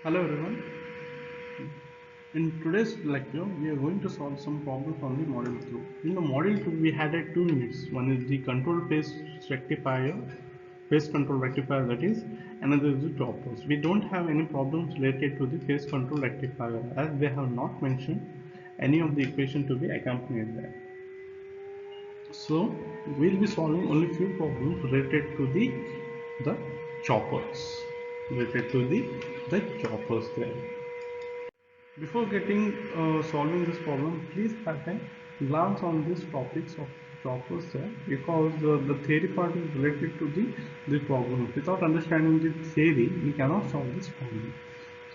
Hello everyone. In today's lecture, we are going to solve some problems on the model 2. In the model 2, we had two units. One is the control phase rectifier, phase control rectifier that is, another is the choppers. We don't have any problems related to the phase control rectifier as they have not mentioned any of the equation to be accompanied there. So we'll be solving only few problems related to the choppers, related to the choppers there. Before getting solving this problem, please have a glance on these topics of choppers there because the theory part is related to the problem. Without understanding the theory, we cannot solve this problem.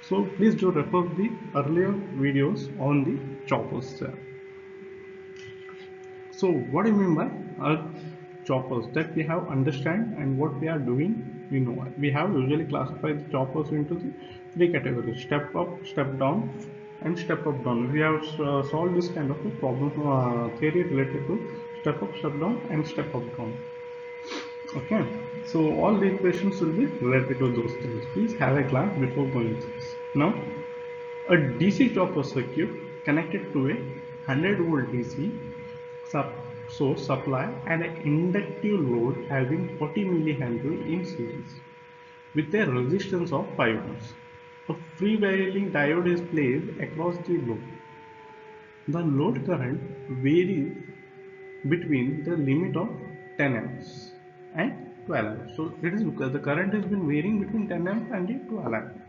So please do refer the earlier videos on the choppers there. So what do you mean by choppers? That we have understand and what we are doing, we know. We have usually classified the choppers into the three categories: step up, step down, and step up down. We have solved this kind of a problem theory related to step up, step down, and step up down. Okay, so all the equations will be related to those things. Please have a glance before going to this. Now, a DC chopper circuit connected to a 100-volt DC source supply and an inductive load having 40 millihenry in series with a resistance of 5 ohms. A freewheeling diode is placed across the load. The load current varies between the limit of 10 amps and 12 amps. So it is because the current has been varying between 10 amps and 12 amps.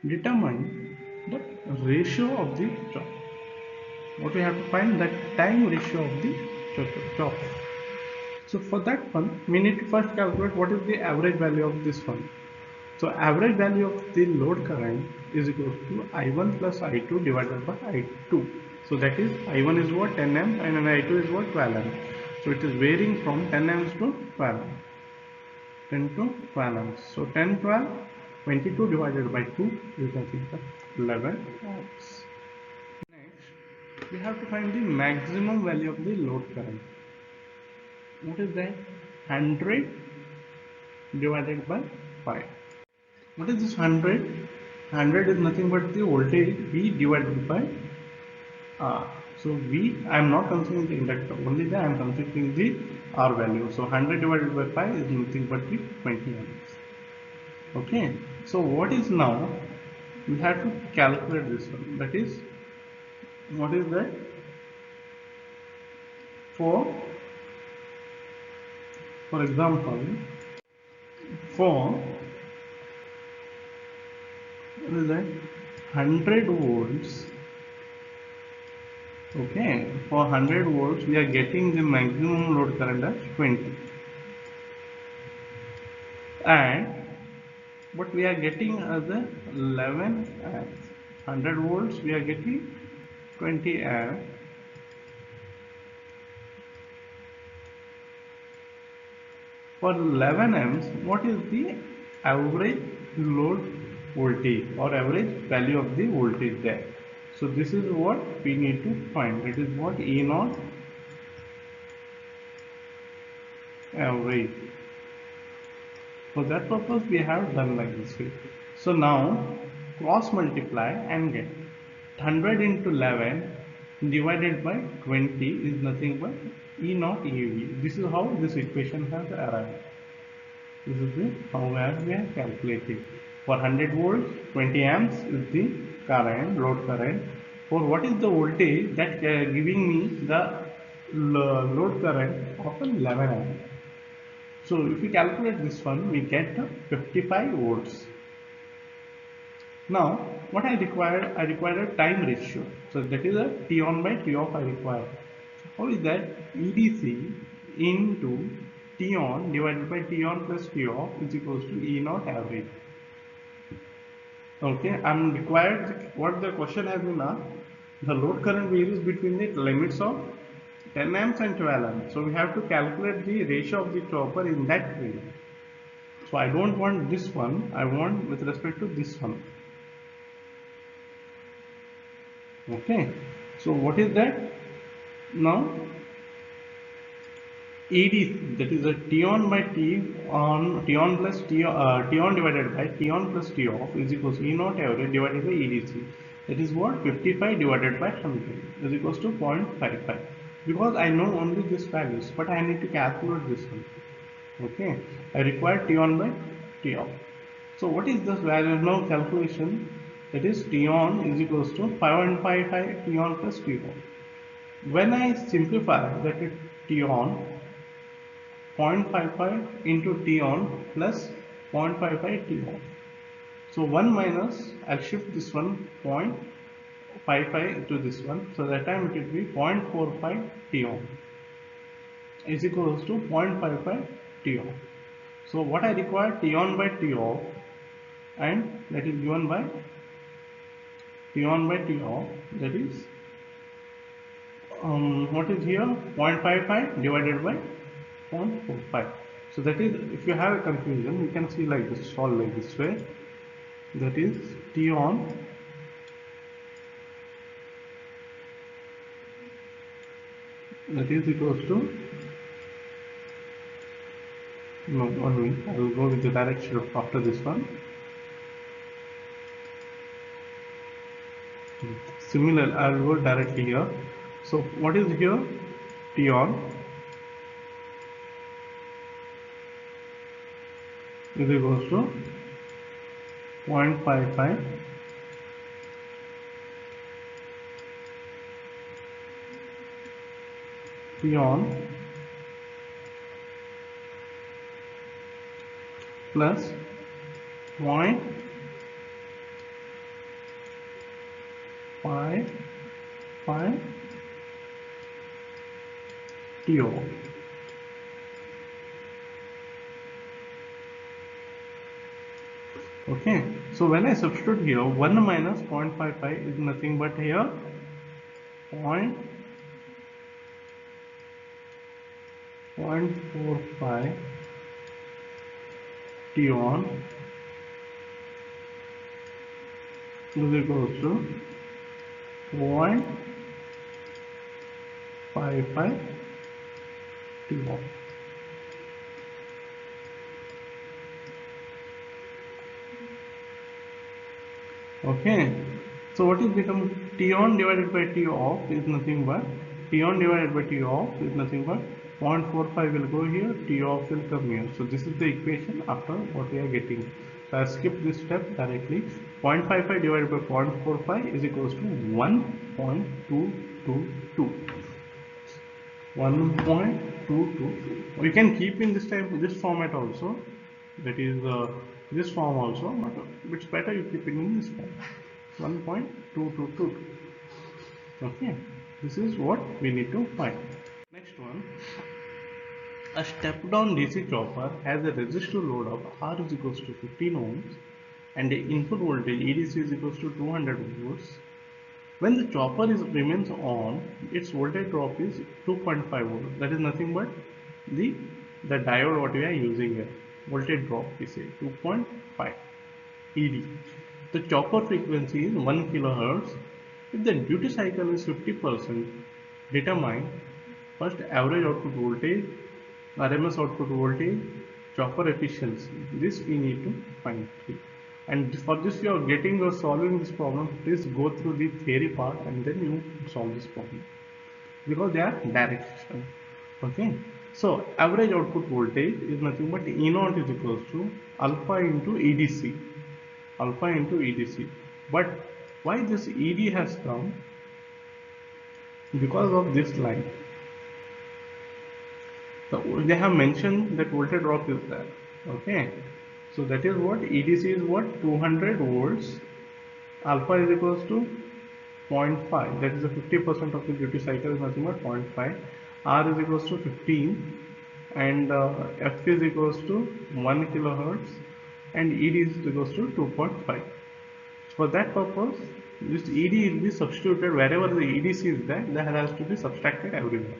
Determine the ratio of the chopper. What we have to find that time ratio of the chopper. So for that one, we need to first calculate what is the average value of this one. So average value of the load current is equal to I1 plus I2 divided by I2. So that is I1 is what 10 amps and I2 is what 12 amps. So it is varying from 10 amps to 12 amps. 10 to 12 amps. So 10, 12, 22 divided by 2 is nothing but 11 amps. Next, we have to find the maximum value of the load current. What is that? 100 divided by 5. What is this 100? 100 is nothing but the voltage V divided by R. So V, I am not considering the inductor, only the I am considering the R value. So 100 divided by 5 is nothing but the 20 amps. Okay. So what is now? We have to calculate this one. That is, what is that? For example, for what is that? 100 volts. Okay, for 100 volts we are getting the maximum load current as 20, and what we are getting as a 11 amps. 100 volts we are getting 20 amps. For 11 amps, what is the average load voltage or average value of the voltage there? So this is what we need to find. It is what E naught average. For that purpose we have done like this way. So now cross multiply and get 100 into 11 divided by 20 is nothing but E naught EV. This is how this equation has arrived. This is the how we have calculated. For 100 volts, 20 amps is the current, load current. For what is the voltage that giving me the load current of 11 amps. So if we calculate this one, we get 55 volts. Now, what I require a time ratio. So that is a T on by T off I require. So how is that? EDC into T on divided by T on plus T off is equals to E naught average. Okay, I'm required, what the question has been asked, the load current varies between the limits of 10 amps and 12 amps. So we have to calculate the ratio of the chopper in that way. So I don't want this one, I want with respect to this one. Okay, so what is that? Now ED, that is a T on by T on T on plus T on divided by T on plus T off is equals to E naught average divided by EDC. That is what 55 divided by 100 is equals to 0.55. Because I know only this values, but I need to calculate this one. Okay, I require T on by T off. So what is this value now calculation? That is T on is equals to 5.55 T on plus T off. When I simplify that is T on 0.55 into T on plus 0.55 T on. So 1 minus, I'll shift this one 0.55 to this one. So that time it will be 0.45 T on is equals to 0.55 T on. So what I require T on by T off, and that is given by T on by T off, that is what is here 0.55 divided by 0.45. So that is, if you have a confusion, you can see like this, solve like this way. That is T on that is equals to, no, 1 minute, I will go with the direct shift after this one. Similar, I will go directly here. So what is here? T on is equals to 0.55 T on plus 0.55 T off. Okay, so when I substitute here, 1 minus 0.55 is nothing but here 0.45 T on is equals to 0.55 T off. Okay, so what is become T on divided by T off is nothing but T on divided by T off is nothing but 0.45 will go here, T off will come here. So this is the equation after what we are getting. So I skip this step directly. 0.55 divided by 0.45 is equals to 1.222. 1.222. You can keep in this format also. That is this form also, but it's better you keep it in this form. 1.222. Okay, this is what we need to find. Next one, a step down DC chopper has a resistive load of R is equals to 15 ohms and the input voltage EDC is equals to 200 volts. When the chopper remains on, its voltage drop is 2.5 volts. That is nothing but the diode what we are using here. Voltage drop we say 2.5 ED. The chopper frequency is 1 kilohertz. If the duty cycle is 50%, determine first average output voltage, RMS output voltage, chopper efficiency. This we need to find. And for this you are getting or solving this problem, please go through the theory part and then you solve this problem, because they are direct system. Okay, so average output voltage is nothing but E naught is equals to alpha into EDC, alpha into EDC. But why this ED has come? Because of this line. So they have mentioned that voltage drop is there. Okay, so that is what EDC is what 200 volts. Alpha is equals to 0.5. That is the 50% of the duty cycle is nothing but 0.5. R is equals to 15, and F is equals to 1 kilohertz, and ED is equals to 2.5. For that purpose, this ED will be substituted wherever the EDC is there. That has to be subtracted everywhere.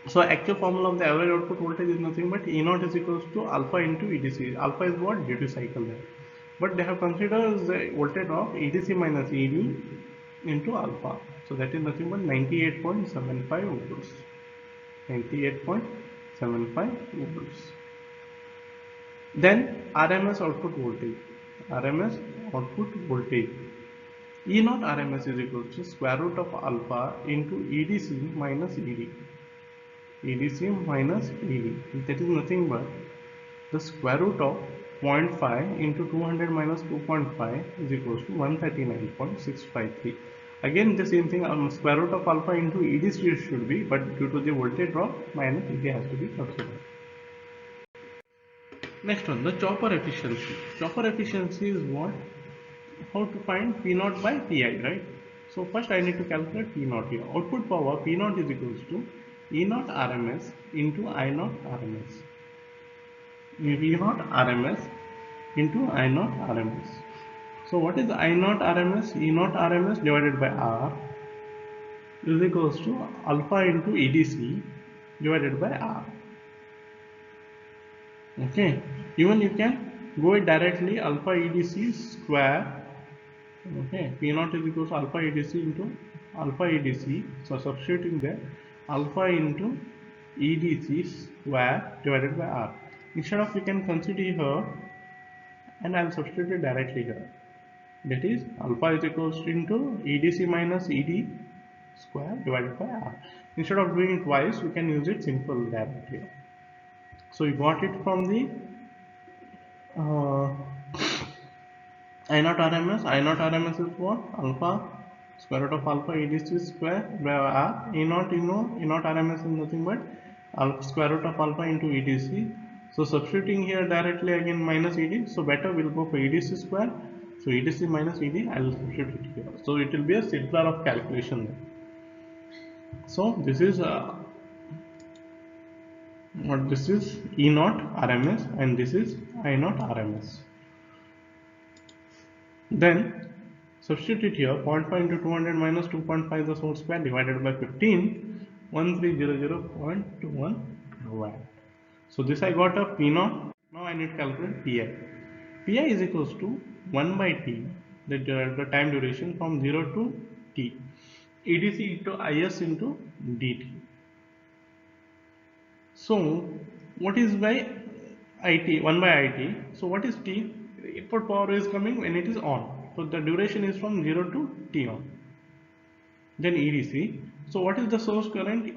So actual formula of the average output voltage is nothing but E naught is equals to alpha into EDC. Alpha is what? Duty cycle there. But they have considered the voltage of EDC minus ED into alpha. So that is nothing but 98.75 volts. 98.75 volts. Then RMS output voltage. RMS output voltage. E naught RMS is equal to square root of alpha into EDC minus ED. EDC minus ED. That is nothing but the square root of 0.5 into 200 minus 2.5 is equals to 139.653. Again the same thing, square root of alpha into EDC should be, but due to the voltage drop, minus ED has to be considered. Next one, the chopper efficiency. Chopper efficiency is what? How to find P naught by Pi, right? So first I need to calculate P naught here. Output power P naught is equals to E naught RMS into I naught RMS. V naught RMS into I naught RMS. So what is I naught RMS? E naught RMS divided by R is equals to alpha into EDC divided by R. Okay, even you can go it directly, alpha EDC square. Okay, P naught is equals to alpha EDC into alpha EDC. So substituting there, alpha into EDC square divided by R. Instead of, we can consider here, and I'll substitute it directly here. That is alpha is equals to into EDC minus ED square divided by R. Instead of doing it twice, we can use it simple directly. So we got it from the I naught RMS. I naught RMS is what? Alpha square root of alpha EDC square by R. E naught, you know, E naught RMS is nothing but alpha square root of alpha into EDC. So substituting here directly again minus ED. So better we'll go for EDC square. So EDC minus ED, I will substitute it here. So it will be a simpler of calculation. So this is what this is E naught RMS and this is I naught RMS. Then substitute it here, 0.5 into 200 minus 2.5 the whole square divided by 15, 1300.21 watt. So this I got a P naught. Now I need to calculate Pi. Pi is equals to 1 by T, the time duration from 0 to T, EDC into IS into DT. So what is by IT? 1 by IT. So what is T? Input power is coming when it is on. So the duration is from 0 to T on. Then EDC. So what is the source current?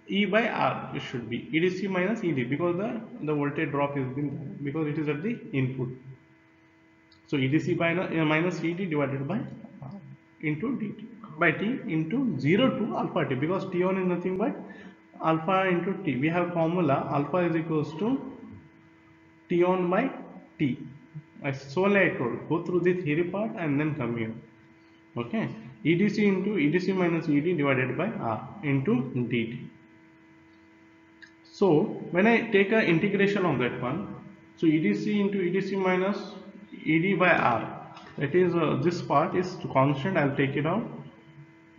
E by R it should be EDC minus ED, because the voltage drop is been there, because it is at the input. So EDC by minus ED divided by R into DT by T into 0 to alpha T, because T on is nothing but alpha into T. We have formula alpha is equals to T on by T. I told, go through the theory part and then come here. Okay, EDC into EDC minus ED divided by R into DT. So when I take a integration of that one, so EDC into EDC minus ED by R, that is this part is constant, I'll take it out,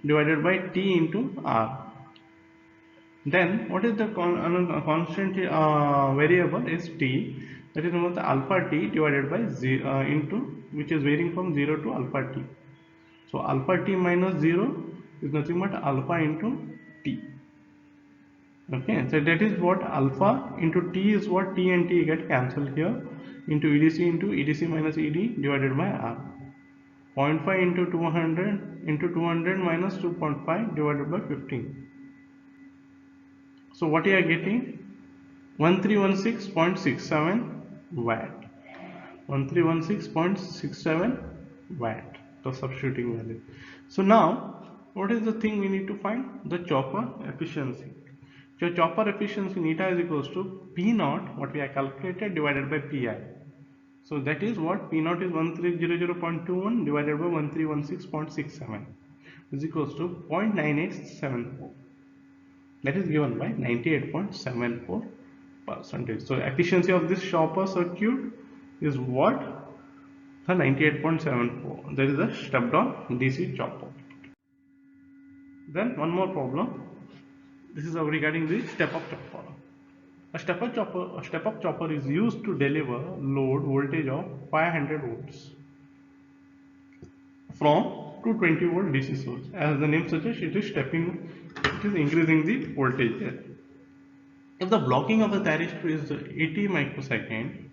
divided by T into R. Then what is the constant variable is T, that is the alpha T divided by 0 into, which is varying from 0 to alpha T. So alpha T minus 0 is nothing but alpha into T. Okay, so that is what alpha into T is what T and T get cancelled here, into EDC minus ED divided by R. 0.5 into 200 minus 2.5 divided by 15. So what you are getting? 1316.67 watt. 1316.67 watt, the substituting value. So now what is the thing we need to find? The chopper efficiency. So chopper efficiency eta is equals to P naught, what we have calculated, divided by Pi. So that is what P naught is 1300.21 divided by 1316.67 is equals to 0.9874. That is given by 98.74%. So efficiency of this chopper circuit is what? The 98.74. There is a step down DC chopper. Then one more problem. This is regarding the step up chopper. A step up chopper is used to deliver load voltage of 500 volts from 220 volt DC source. As the name suggests, it is increasing the voltage there. If the blocking of the thyristor is 80 microsecond,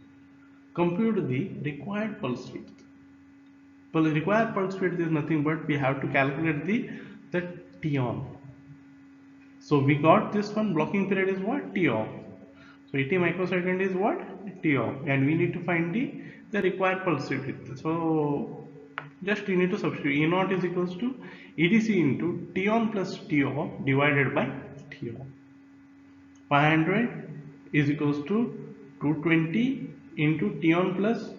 compute the required pulse width. Well, the required pulse width is nothing but we have to calculate the T on. So we got this one, blocking period is what? T off. So 80 microsecond is what? T off, and we need to find the required pulse width. So just you need to substitute E naught is equals to EDC into T on plus T off divided by T off. 500 is equals to 220 into T on plus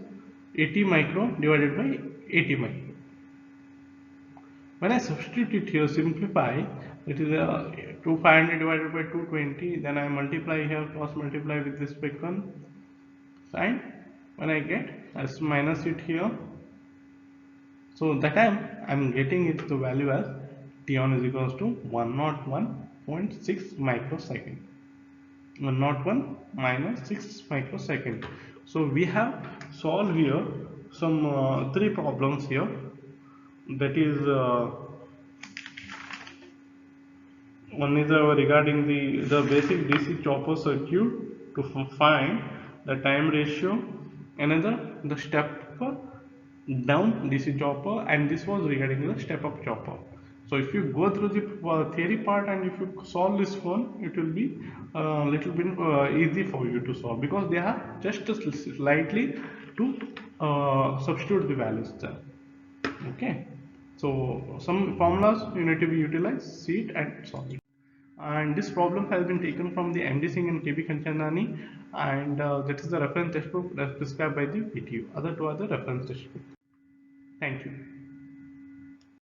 80 micro divided by 80 micro. When I substitute it here, simplify, it is 500 divided by 220, then I multiply here, cross multiply with this second sign. When I get, I minus it here. So that time I am getting it the value as T on is equals to 101.6 microsecond. 101 minus 6 microsecond. So we have solved here some 3 problems here. That is one is regarding the basic DC chopper circuit to find the time ratio, another the step down DC chopper, and this was regarding the step up chopper. So if you go through the theory part and if you solve this one, it will be a little bit easy for you to solve, because they have just slightly to substitute the values there. Okay, so some formulas you need to be utilized, see it and solve it. And this problem has been taken from the MD Singh and KB Kanchanani, and that is the reference textbook that's prescribed by the PTU. Other two are the reference textbook. Thank you.